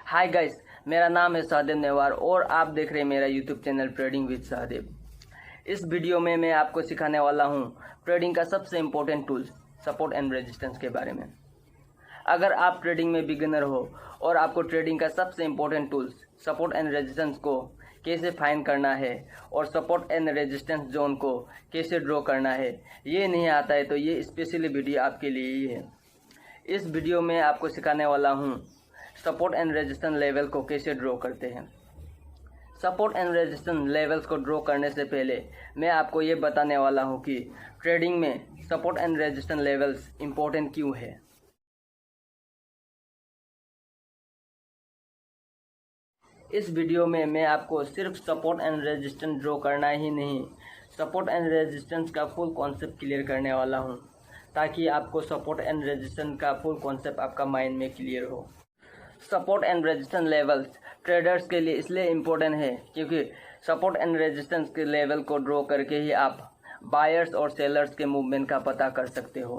Hi guys, मेरा नाम है सहदेव नेवार और आप देख रहे हैं मेरा YouTube channel trading with Sahdev. इस वीडियो में मैं आपको सिखाने वाला हूं ट्रेडिंग का सबसे important tools support and resistance के बारे में। अगर आप ट्रेडिंग में बिगिनर हो और आपको ट्रेडिंग का सबसे important tools support and resistance को कैसे फाइंड करना है और सपोर्ट एंड रेजिस्टेंस जोन को कैसे ड्रॉ करना है ये नहीं आता है तो ये स्पेशली वीडियो आपके लिए ही है। इस वीडियो में आपको सिखाने वाला हूँ सपोर्ट एंड रेजिस्टेंस लेवल को कैसे ड्रॉ करते हैं। सपोर्ट एंड रेजिस्टेंस लेवल्स को ड्रॉ करने से पहले मैं आपको ये बताने वाला हूँ कि ट्रेडिंग में support and resistance levels important क्यों है। इस वीडियो में मैं आपको सिर्फ सपोर्ट एंड रेजिस्टेंस ड्रॉ करना ही नहीं, सपोर्ट एंड रेजिस्टेंस का फुल कॉन्सेप्ट क्लियर करने वाला हूँ ताकि आपको सपोर्ट एंड रेजिस्टेंस का फुल कॉन्सेप्ट आपका माइंड में क्लियर हो। Support and resistance levels traders के लिए इसलिए इम्पोर्टेंट है क्योंकि सपोर्ट एंड रेजिस्टेंस के लेवल को ड्रॉ करके ही आप बायर्स और सेलर्स के मूवमेंट का पता कर सकते हो।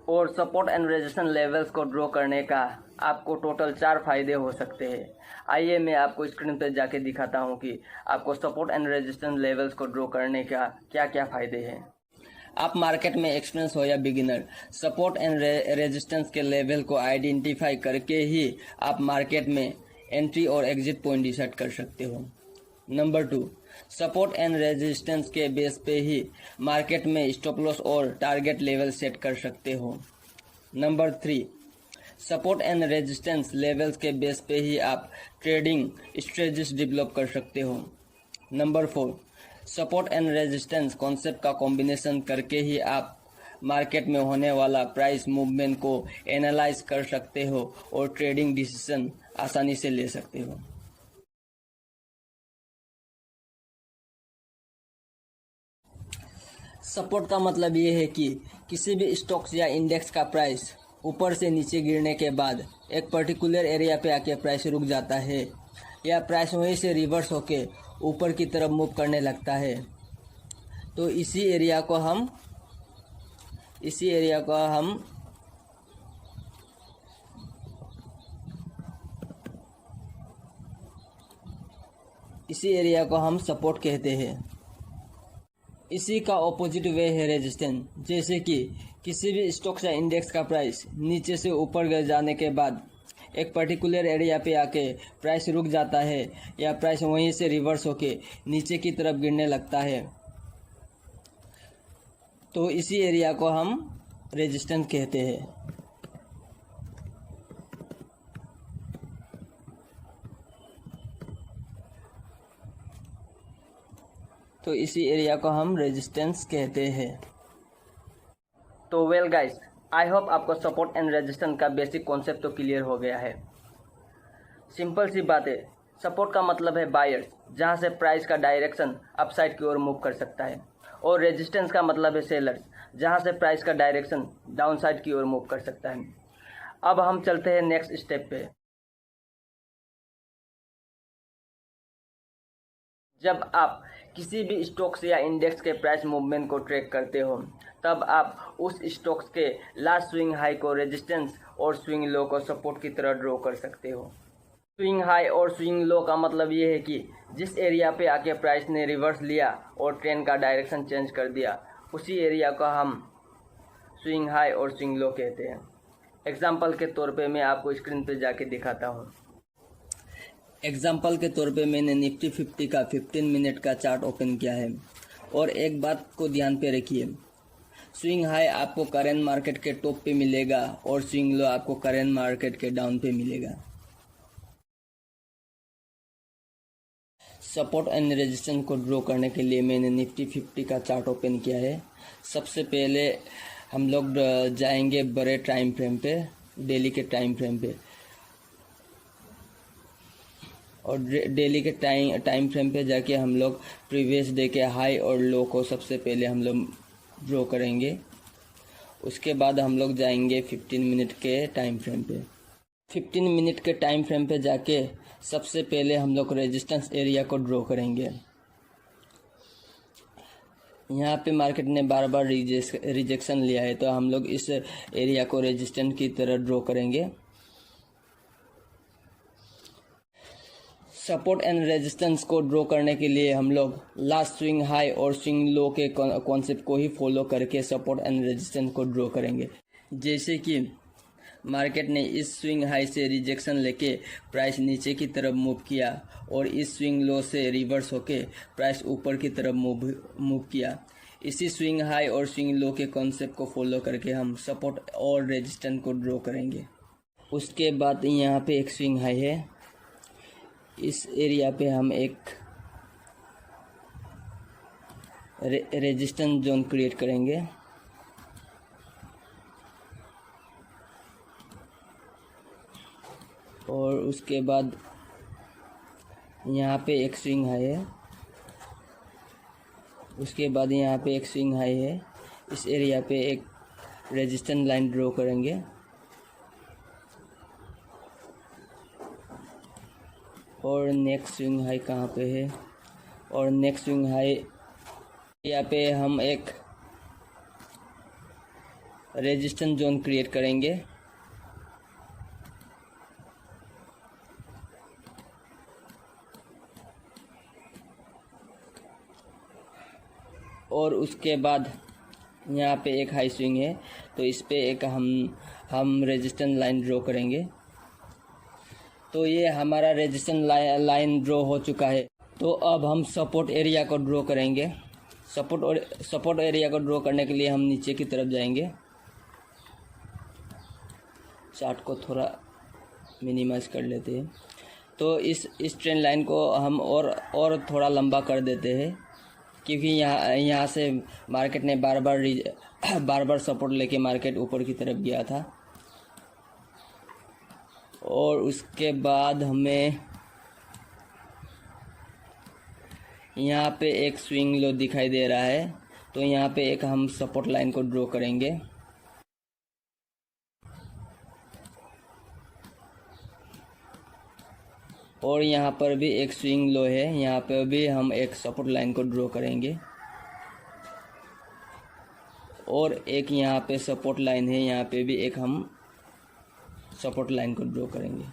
और सपोर्ट एंड रेजिस्टेंस लेवल्स को ड्रॉ करने का आपको टोटल 4 फायदे हो सकते हैं। आइए मैं आपको स्क्रीन पर जाके दिखाता हूँ कि आपको सपोर्ट एंड रेजिस्टेंस लेवल्स को ड्रॉ करने का क्या क्या फ़ायदे हैं। आप मार्केट में एक्सपीरियंस हो या बिगिनर, सपोर्ट एंड रेजिस्टेंस के लेवल को आइडेंटिफाई करके ही आप मार्केट में एंट्री और एग्जिट पॉइंट डिसाइड कर सकते हो। नंबर 2, सपोर्ट एंड रेजिस्टेंस के बेस पे ही मार्केट में स्टॉप लॉस और टारगेट लेवल सेट कर सकते हो। Number 3, support and resistance levels के बेस पे ही आप ट्रेडिंग स्ट्रेटजीज डेवलप कर सकते हो। Number 4, support and resistance concept का कॉम्बिनेशन करके ही आप मार्केट में होने वाला प्राइस मूवमेंट को एनालाइज कर सकते हो और ट्रेडिंग डिसीजन आसानी से ले सकते हो। सपोर्ट का मतलब ये है कि किसी भी स्टॉक्स या इंडेक्स का प्राइस ऊपर से नीचे गिरने के बाद एक पर्टिकुलर एरिया पे आके प्राइस रुक जाता है या प्राइस वहीं से रिवर्स होके ऊपर की तरफ मूव करने लगता है, तो इसी एरिया को हम सपोर्ट कहते हैं। इसी का ऑपोजिट वे है रेजिस्टेंस। जैसे कि किसी भी स्टॉक्स या इंडेक्स का प्राइस नीचे से ऊपर गिर जाने के बाद एक पर्टिकुलर एरिया पे आके प्राइस रुक जाता है या प्राइस वहीं से रिवर्स होके नीचे की तरफ गिरने लगता है, तो इसी एरिया को हम रेजिस्टेंस कहते हैं। तो वेल गाइस, आई होप आपको सपोर्ट एंड रेजिस्टेंस का बेसिक कॉन्सेप्ट तो क्लियर हो गया है। सिंपल सी बात है, सपोर्ट का मतलब है बायर्स, जहां से प्राइस का डायरेक्शन अपसाइड की ओर मूव कर सकता है, और रेजिस्टेंस का मतलब है सेलर्स, जहां से प्राइस का डायरेक्शन डाउनसाइड की ओर मूव कर सकता है। अब हम चलते हैं नेक्स्ट स्टेप पे। जब आप किसी भी स्टॉक्स या इंडेक्स के प्राइस मूवमेंट को ट्रैक करते हो तब आप उस स्टॉक्स के लास्ट स्विंग हाई को रेजिस्टेंस और स्विंग लो को सपोर्ट की तरह ड्रॉ कर सकते हो। स्विंग हाई और स्विंग लो का मतलब ये है कि जिस एरिया पे आके प्राइस ने रिवर्स लिया और ट्रेंड का डायरेक्शन चेंज कर दिया, उसी एरिया को हम स्विंग हाई और स्विंग लो कहते हैं। एग्जाम्पल के तौर पे मैं आपको स्क्रीन पे जाके दिखाता हूँ। एग्जाम्पल के तौर पे मैंने निफ्टी 50 का 15 मिनट का चार्ट ओपन किया है और एक बात को ध्यान पे रखिए, स्विंग हाई आपको करेंट मार्केट के टॉप पे मिलेगा और स्विंग लो आपको करेंट मार्केट के डाउन पे मिलेगा। सपोर्ट एंड रेजिस्टेंस को ड्रॉ करने के लिए मैंने निफ्टी 50 का चार्ट ओपन किया है। सबसे पहले हम लोग जाएंगे बड़े टाइम फ्रेम पे, डेली के टाइम फ्रेम पे, और डेली के टाइम फ्रेम पे जाके हम लोग प्रीवियस डे के हाई और लो को सबसे पहले हम लोग ड्रॉ करेंगे। उसके बाद हम लोग जाएंगे 15 मिनट के टाइम फ्रेम पे। 15 मिनट के टाइम फ्रेम पे जाके सबसे पहले हम लोग रेजिस्टेंस एरिया को ड्रॉ करेंगे। यहाँ पे मार्केट ने बार बार रिजेक्शन लिया है, तो हम लोग इस एरिया को रेजिस्टेंस की तरह ड्रॉ करेंगे। सपोर्ट एंड रेजिस्टेंस को ड्रॉ करने के लिए हम लोग लास्ट स्विंग हाई और स्विंग लो के कॉन्सेप्ट को ही फॉलो करके सपोर्ट एंड रेजिस्टेंस को ड्रॉ करेंगे। जैसे कि मार्केट ने इस स्विंग हाई से रिजेक्शन लेके प्राइस नीचे की तरफ मूव किया और इस स्विंग लो से रिवर्स होके प्राइस ऊपर की तरफ मूव किया। इसी स्विंग हाई और स्विंग लो के कॉन्सेप्ट को फॉलो करके हम सपोर्ट और रेजिस्टेंस को ड्रॉ करेंगे। उसके बाद यहाँ पे एक स्विंग हाई है, इस एरिया पे हम एक रेजिस्टेंस जोन क्रिएट करेंगे और उसके बाद यहाँ पे एक स्विंग हाई है, उसके बाद यहाँ पे एक स्विंग हाई है। इस एरिया पे एक रेजिस्टेंस लाइन ड्रॉ करेंगे और नेक्स्ट स्विंग हाई कहाँ पे है, और नेक्स्ट स्विंग हाई यहाँ पे हम एक रेजिस्टेंस जोन क्रिएट करेंगे और उसके बाद यहाँ पे एक हाई स्विंग है तो इस पे एक हम रेजिस्टेंस लाइन ड्रॉ करेंगे। तो ये हमारा रेजिस्टेंस लाइन ड्रॉ हो चुका है। तो अब हम सपोर्ट एरिया को ड्रॉ करेंगे। सपोर्ट एरिया को ड्रॉ करने के लिए हम नीचे की तरफ जाएंगे। चार्ट को थोड़ा मिनिमाइज कर लेते हैं। तो इस ट्रेंड लाइन को हम और थोड़ा लंबा कर देते हैं क्योंकि यहाँ से मार्केट ने बार बार सपोर्ट लेके मार्केट ऊपर की तरफ गया था। और उसके बाद हमें यहाँ पे एक स्विंग लो दिखाई दे रहा है तो यहाँ पे एक हम सपोर्ट लाइन को ड्रॉ करेंगे और यहाँ पर भी एक स्विंग लो है, यहाँ पे भी हम एक सपोर्ट लाइन को ड्रॉ करेंगे और एक यहाँ पे सपोर्ट लाइन है, यहाँ पे भी एक हम सपोर्ट लाइन को ड्रॉ करेंगे।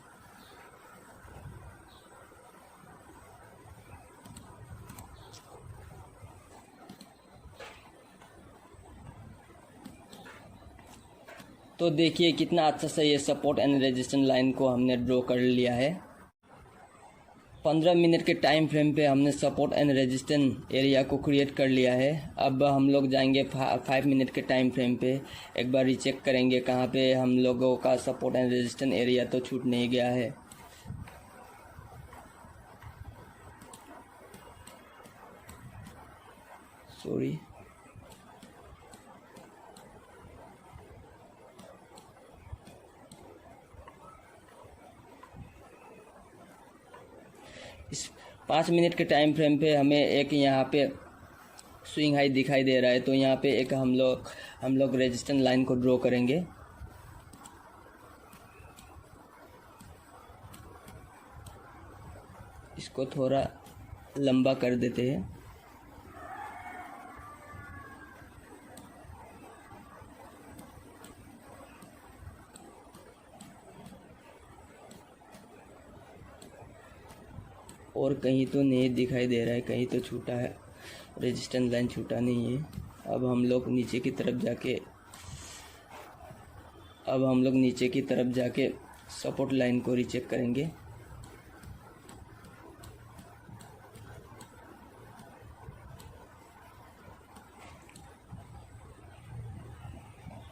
तो देखिए कितना अच्छा से ये सपोर्ट एंड रेजिस्टेंस लाइन को हमने ड्रॉ कर लिया है। 15 मिनट के टाइम फ्रेम पे हमने सपोर्ट एंड रेजिस्टेंस एरिया को क्रिएट कर लिया है। अब हम लोग जाएंगे 5 मिनट के टाइम फ्रेम पे, एक बार रीचेक करेंगे कहाँ पे हम लोगों का सपोर्ट एंड रेजिस्टेंस एरिया तो छूट नहीं गया है। सॉरी, इस 5 मिनट के टाइम फ्रेम पे हमें एक यहाँ पे स्विंग हाई दिखाई दे रहा है तो यहाँ पे एक हम लोग रेजिस्टेंस लाइन को ड्रॉ करेंगे। इसको थोड़ा लंबा कर देते हैं। और कहीं तो नहीं दिखाई दे रहा है, कहीं तो छूटा है, रेजिस्टेंस लाइन छूटा नहीं है। अब हम लोग नीचे की तरफ जाके सपोर्ट लाइन को रीचेक करेंगे।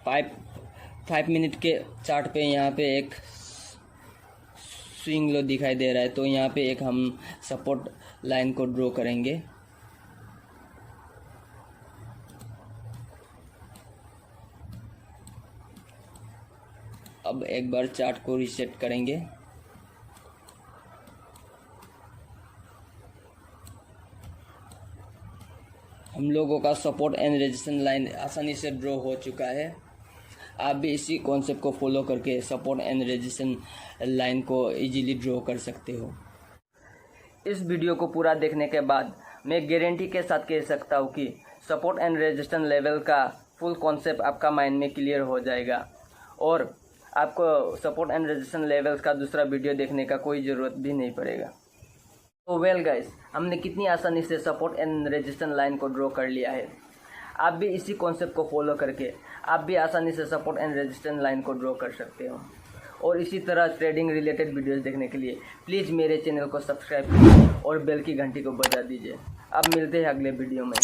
फाइव मिनट के चार्ट पे यहाँ पे एक स्विंग लो दिखाई दे रहा है तो यहाँ पे एक हम सपोर्ट लाइन को ड्रॉ करेंगे। अब एक बार चार्ट को रीसेट करेंगे। हम लोगों का सपोर्ट एंड रेजिस्टेंस लाइन आसानी से ड्रॉ हो चुका है। आप भी इसी कॉन्सेप्ट को फॉलो करके सपोर्ट एंड रेजिस्टेंस लाइन को इजीली ड्रॉ कर सकते हो। इस वीडियो को पूरा देखने के बाद मैं गारंटी के साथ कह सकता हूँ कि सपोर्ट एंड रेजिस्टेंस लेवल का फुल कॉन्सेप्ट आपका माइंड में क्लियर हो जाएगा और आपको सपोर्ट एंड रेजिस्टेंस लेवल्स का दूसरा वीडियो देखने का कोई ज़रूरत भी नहीं पड़ेगा। तो वेल गाइस, हमने कितनी आसानी से सपोर्ट एंड रेजिस्टेंस लाइन को ड्रॉ कर लिया है। आप भी इसी कॉन्सेप्ट को फॉलो करके आप भी आसानी से सपोर्ट एंड रेजिस्टेंस लाइन को ड्रॉ कर सकते हो। और इसी तरह ट्रेडिंग रिलेटेड वीडियोस देखने के लिए प्लीज़ मेरे चैनल को सब्सक्राइब कीजिए और बेल की घंटी को बजा दीजिए। अब मिलते हैं अगले वीडियो में।